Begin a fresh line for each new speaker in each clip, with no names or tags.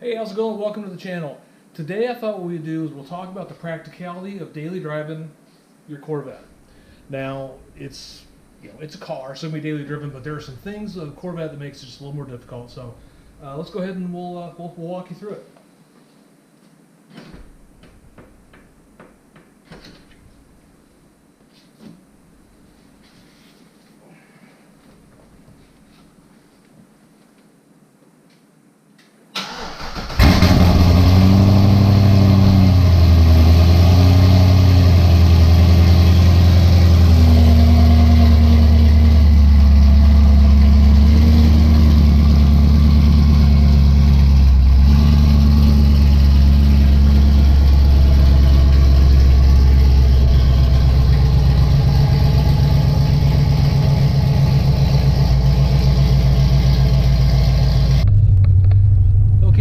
Hey, how's it going? Welcome to the channel. Today I thought what we'd do is we'll talk about the practicality of daily driving your Corvette. Now, it's a car, so it can be daily driven, but there are some things of the Corvette that makes it just a little more difficult. So let's go ahead and we'll walk you through it.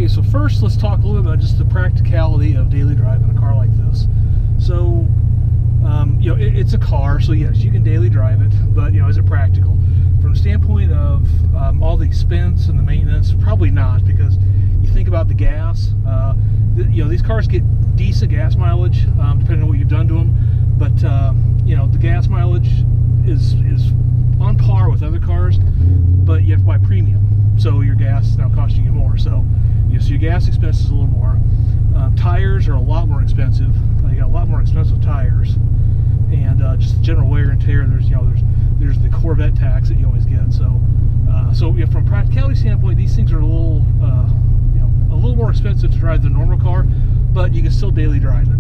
So first, let's talk a little bit about just the practicality of daily driving a car like this. So, it's a car, so yes, you can daily drive it, but is it practical? From the standpoint of all the expense and the maintenance, probably not, because you think about the gas. These cars get decent gas mileage, depending on what you've done to them, but the gas mileage is on par with other cars, but you have to buy premium, so your gas is now costing you more. So your gas expense is a little more. Tires are a lot more expensive. You got a lot more expensive tires, and just general wear and tear. There's the Corvette tax that you always get. So from a practicality standpoint, these things are a little more expensive to drive than a normal car, but you can still daily drive it.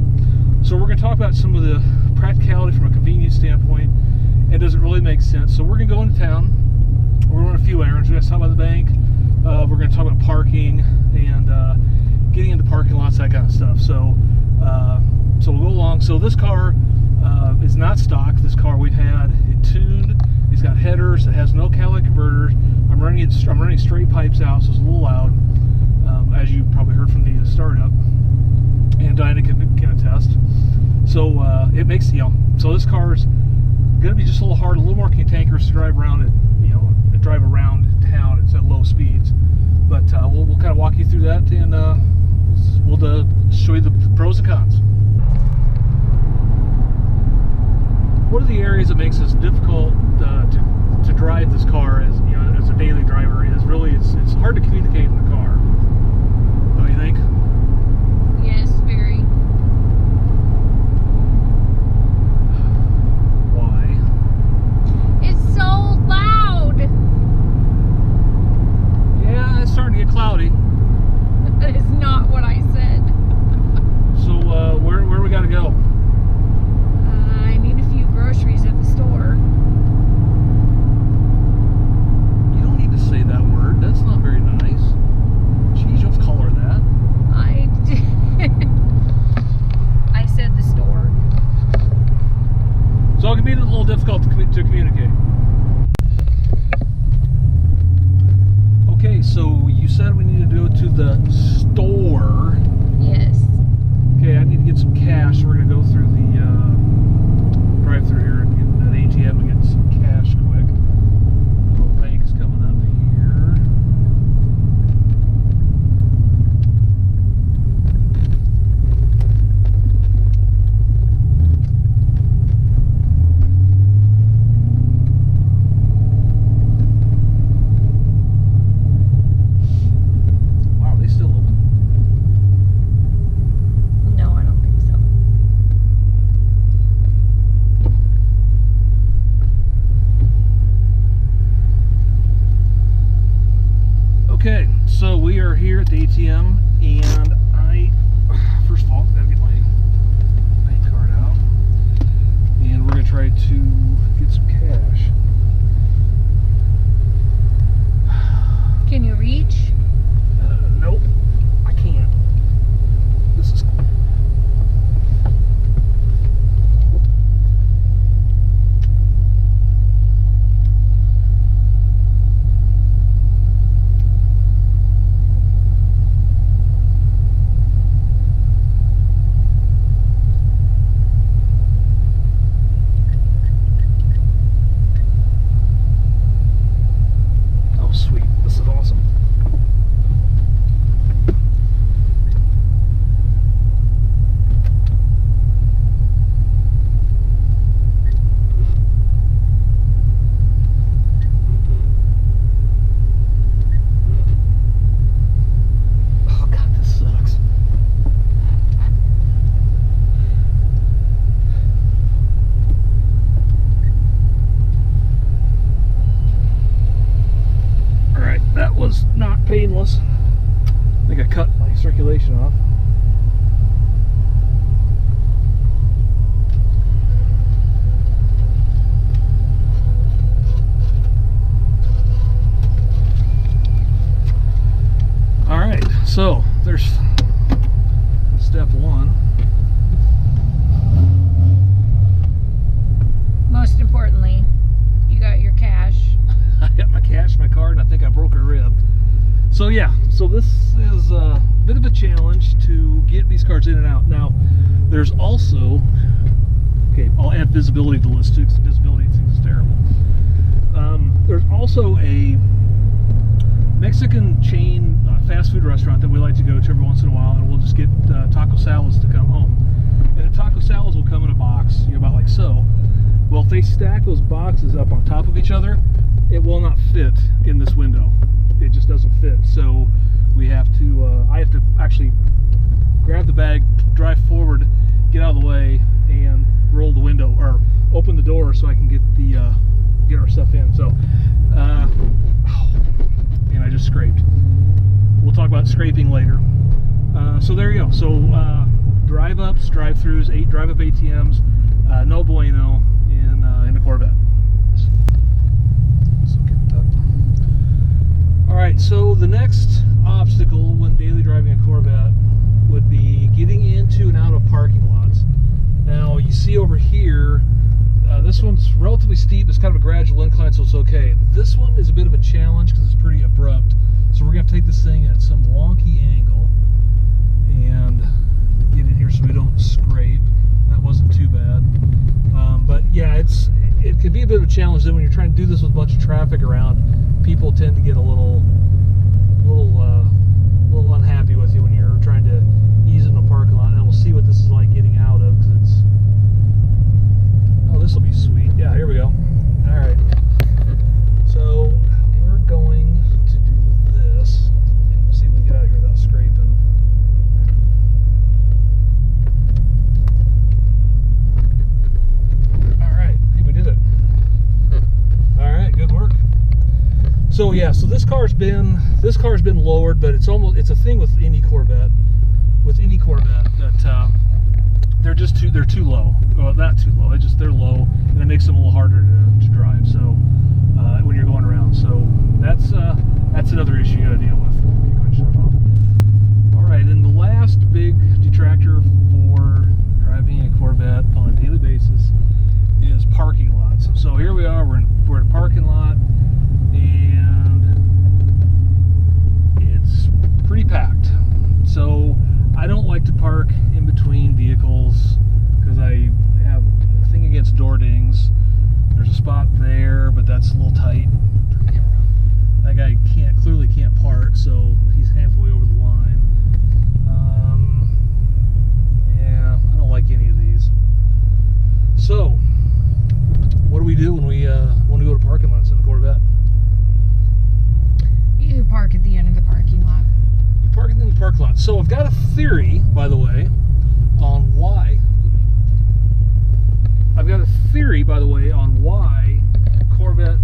So we're going to talk about some of the practicality from a convenience standpoint, and does it really make sense? So we're going to go into town. We're going to run a few errands. We're going to talk about the bank. We're going to talk about parking and getting into parking lots, that kind of stuff. So we'll go along. So this car is not stock. This car we've had it tuned. It's got headers. It has no catalytic converters. I'm running straight pipes out, so it's a little loud, as you probably heard from the startup. And Dinah can attest. So it makes so this car is going to be just a little hard, a little more cantankerous to drive around it. Drive around town. It's at low speeds, but we'll kind of walk you through that, and we'll show you the pros and cons. One of the areas that makes this difficult to drive this car as a daily driver is really it's hard to communicate in the car. Don't you think?
Yes, very.
Why?
It's so loud.
Yeah, it's starting to get cloudy.
That is not what I said.
So where we got to go?
I need a few groceries at the store.
You don't need to say that word. That's not very nice. Jeez, you have to call her that.
I did. I said the store.
So it can be a little difficult to communicate. Okay, so you said we need to go to the store.
Yes.
Okay, I need to get some cash. So we're going to go through the drive-through here and get that ATM and get some cash quick. The little bank is coming up here. Wow, are they still open?
No, I don't think so.
Okay, so we are here at the ATM, and first of all, gotta get my bank card out, and we're gonna try to get some cash.
Can you reach?
Nope, I can't. This is. circulation off. All right, so there's step one.
Most importantly, you got your cash.
I got my cash, my card, and I think I broke a rib. So yeah, so this is a bit of a challenge to get these cars in and out. Now, there's also, okay, I'll add visibility to the list too, because the visibility seems terrible. There's also a Mexican chain fast food restaurant that we like to go to every once in a while, and we'll just get taco salads to come home. And the taco salads will come in a box, you know, about like so. Well, if they stack those boxes up on top of each other, it will not fit in this window. It just doesn't fit. So we have to, I have to actually grab the bag, drive forward, get out of the way, and roll the window, or open the door so I can get the, get our stuff in. So, and I just scraped. We'll talk about scraping later. So there you go. So drive-ups, drive-throughs, drive-up ATMs, no bueno in the Corvette. So get that. All right. So the next obstacle when daily driving a Corvette would be getting into and out of parking lots. Now you see over here, this one's relatively steep. It's kind of a gradual incline, so it's okay. This one is a bit of a challenge because it's pretty abrupt. So we're going to take this thing at some wonky angle and get in here so we don't scrape. That wasn't too bad. But yeah, it could be a bit of a challenge. Then when you're trying to do this with a bunch of traffic around, people tend to get a little unhappy with you when you're trying to ease in a parking lot. And we'll see what this is like getting out of, because it's, oh, this will be sweet. Yeah, here we go. All right. So we're going to do this, and we'll see if we can get out of here without scraping. All right, I think we did it. All right, good work. So yeah, so this car's been lowered, but it's a thing with any Corvette. With any Corvette that they're too low. Well, not too low. They're low, and it makes them a little harder to drive. So when you're going around, so that's another issue you got to deal with. Okay, go ahead and shut it off. All right, and the last big detractor for driving a Corvette on a daily basis is parking lots. So here we are. We're in a parking lot, and it's pretty packed. So I don't like to park in between vehicles because I have a thing against door dings. There's a spot there, but that's a little tight. That guy clearly can't park, so he's halfway over the line. Yeah, I don't like any of these. So, what do we do when we go to parking lots in the Corvette?
You park at the end of the parking lot.
You park in the parking lot. So I've got a theory, by the way, on why. Corvette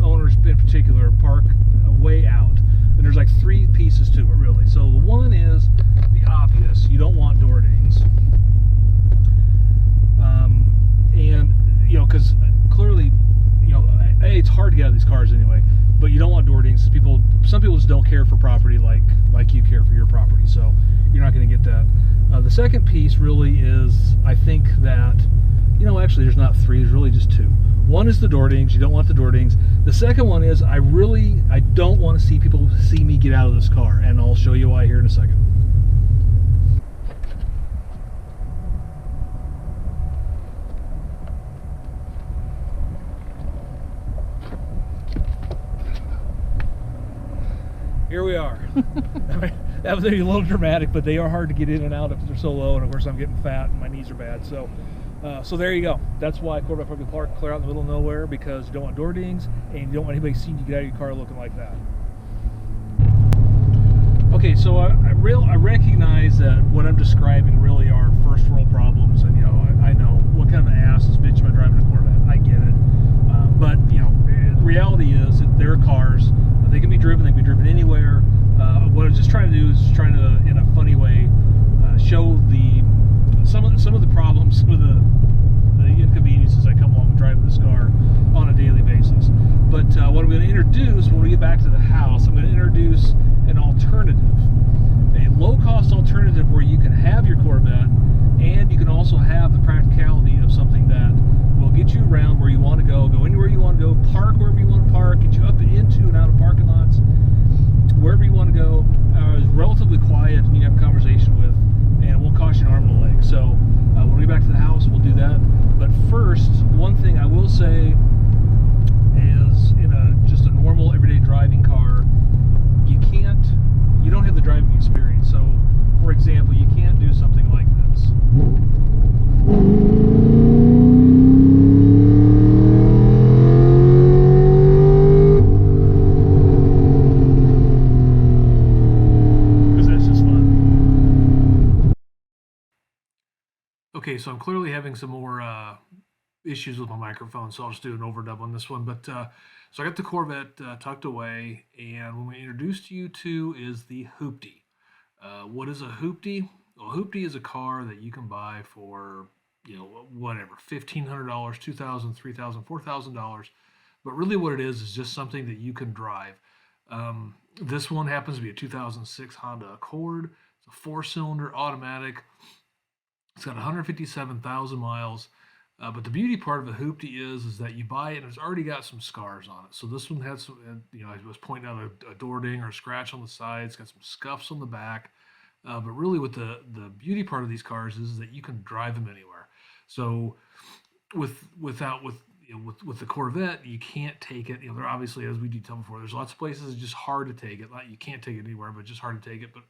owners in particular park way out. And there's like three pieces to it, really. So the one is the obvious. You don't want door dings. And, you know, because clearly, you know, it's hard to get out of these cars anyway, but you don't want door dings. Some people just don't care for property like you care for your property, so you're not going to get that. The second piece really is, I think that, you know, actually there's not three, there's really just two. One is the door dings. You don't want the door dings. The second one is I don't want to see people see me get out of this car, and I'll show you why here in a second. Here we are. That was maybe a little dramatic, but they are hard to get in and out if they're so low, and of course I'm getting fat and my knees are bad. So there you go. That's why Corvette Public Park clear out in the middle of nowhere, because you don't want door dings and you don't want anybody seeing you get out of your car looking like that. Okay, so I recognize that what I'm describing really are first world problems, and you know I know what kind of an ass is bitch about driving a Corvette. I get it, but you know the reality is that there are cars. They can be driven. They can be driven anywhere. What I'm just trying to do is in a fun funny way show some of the problems, some of the inconveniences that come along with driving this car on a daily basis. But what I'm going to introduce when we get back to the house, I'm going to introduce an alternative, a low-cost alternative where you can have your Corvette and you can also have the practicality of something that will get you around where you want to go anywhere you want to go, park wherever you want to park, get you up into and out of parking lots, wherever you want to go. It's relatively quiet and you have a conversation with, and it won't cost you an arm and a leg. So when we get back to the house, we'll do that. But first, one thing I will say is, in just a normal everyday driving car, you don't have the driving experience. So, for example, you can't do something like this. Okay, so I'm clearly having some more issues with my microphone, so I'll just do an overdub on this one. But so I got the Corvette tucked away, and what we introduced you to is the Hooptie. What is a Hooptie? Well, a Hooptie is a car that you can buy for, whatever, $1,500, $2,000, $3,000, $4,000. But really what it is just something that you can drive. This one happens to be a 2006 Honda Accord. It's a 4-cylinder automatic. It's got 157,000 miles, but the beauty part of a Hooptie is that you buy it and it's already got some scars on it. So this one had some, I was pointing out a door ding or a scratch on the side. It's got some scuffs on the back, but really what the beauty part of these cars is that you can drive them anywhere. So with the Corvette, you can't take it. They're obviously, as we detailed before, there's lots of places it's just hard to take it. Like, you can't take it anywhere, but just hard to take it. But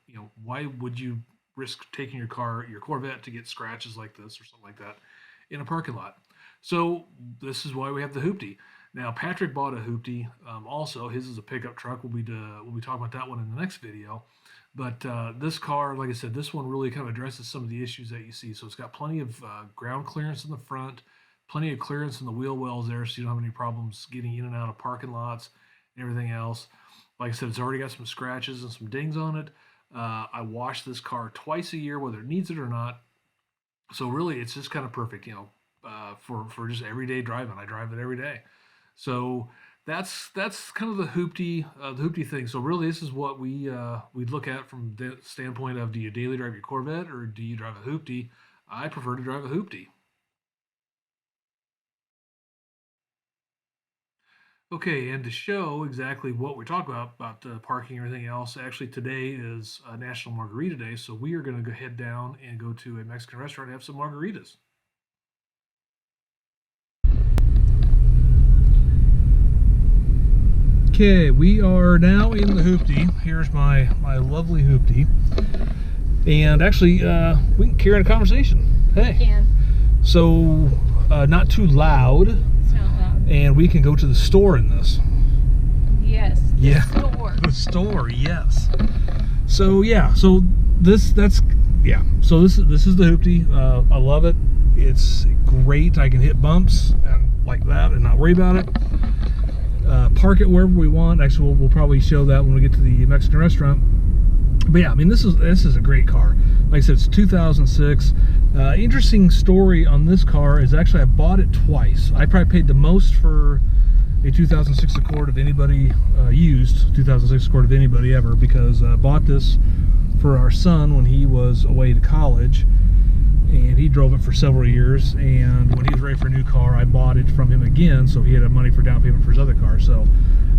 why would you risk taking your Corvette to get scratches like this or something like that in a parking lot? So this is why we have the Hooptie. Now, Patrick bought a Hooptie. Also, his is a pickup truck. We'll be talking about that one in the next video. But this car, like I said, this one really kind of addresses some of the issues that you see. So it's got plenty of ground clearance in the front, plenty of clearance in the wheel wells there, so you don't have any problems getting in and out of parking lots and everything else. Like I said, it's already got some scratches and some dings on it. I wash this car twice a year, whether it needs it or not. So really, it's just kind of perfect, for just everyday driving. I drive it every day. So that's kind of the Hooptie thing. So really, this is what we look at from the standpoint of, do you daily drive your Corvette or do you drive a Hooptie? I prefer to drive a Hooptie. Okay, and to show exactly what we're talking about parking and everything else, actually today is National Margarita Day, so we are going to head down and go to a Mexican restaurant and have some margaritas. Okay, we are now in the Hooptie. Here's my lovely Hooptie. And actually, we can carry on a conversation. Hey.
We can.
So, not too loud.
It's not loud.
And we can go to the store in this.
Yes.
Yeah.
Store.
The store, yes. So yeah, so this is the Hooptie. I love it. It's great. I can hit bumps and like that and not worry about it. Park it wherever we want. Actually, we'll probably show that when we get to the Mexican restaurant. But yeah, I mean, this is a great car. Like I said, it's 2006. Interesting story on this car is actually I bought it twice. I probably paid the most for a 2006 Accord of anybody used 2006 Accord of anybody ever, because I bought this for our son when he was away to college, and he drove it for several years, and when he was ready for a new car, I bought it from him again, so he had money for down payment for his other car. So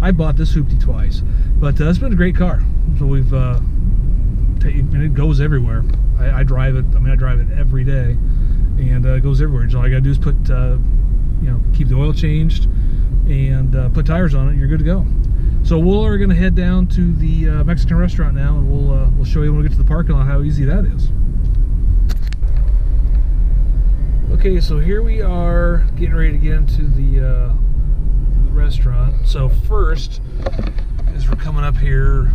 I bought this Hooptie twice, but it's been a great car. So we've and it goes everywhere. I drive it. I mean, I drive it every day, and it goes everywhere. So all I gotta do is put keep the oil changed and put tires on it. You're good to go. So we're gonna head down to the Mexican restaurant now, and we'll show you when we get to the parking lot how easy that is. Okay, so here we are getting ready to get into the restaurant. So first, as we're coming up here,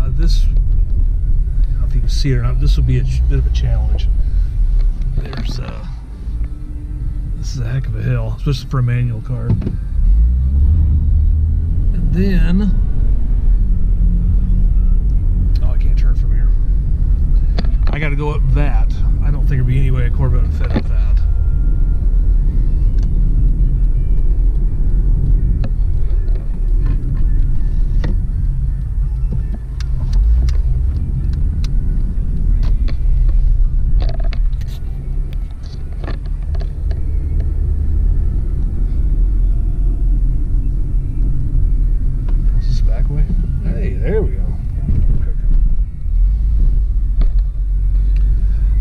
this, I don't know if you can see it or not, this will be a bit of a challenge. This is a heck of a hill, especially for a manual car. And then, oh, I can't turn from here. to go up that. I don't think there'd be any way a Corvette would fit up that. There we go.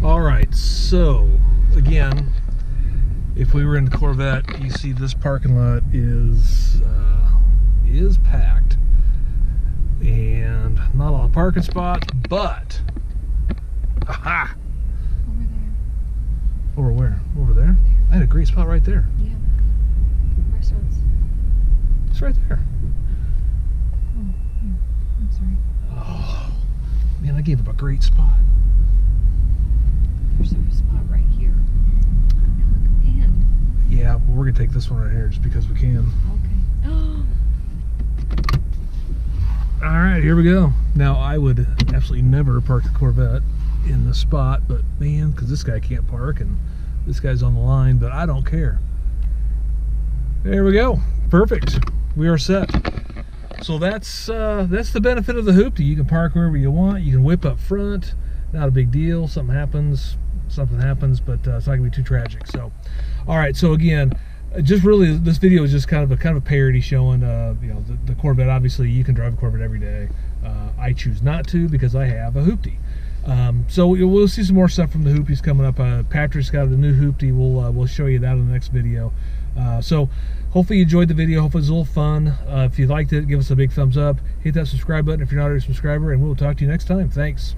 All right, so again, if we were in the Corvette, you see this parking lot is packed, and not a lot of parking spots, but aha!
Over there.
Over where? Over there? I had a great spot right there.
Yeah. Restaurants.
It's right there.
I'm sorry.
Oh, man, I gave up a great spot.
There's a spot right here. And.
Yeah, well, we're gonna take this one right here just because we can.
Okay. Oh.
All right, here we go. Now, I would absolutely never park the Corvette in the spot, but man, because this guy can't park and this guy's on the line, but I don't care. There we go. Perfect. We are set. So that's the benefit of the Hooptie. You can park wherever you want. You can whip up front. Not a big deal. Something happens, but it's not gonna be too tragic. So, all right. So again, just really, this video is just kind of a parody showing, you know, the Corvette. Obviously, you can drive a Corvette every day. I choose not to because I have a Hooptie. So we'll see some more stuff from the Hoopties coming up. Patrick's got a new Hooptie. We'll show you that in the next video. So hopefully you enjoyed the video. Hopefully it was a little fun. If you liked it, give us a big thumbs up. Hit that subscribe button if you're not already a subscriber, and we'll talk to you next time. Thanks.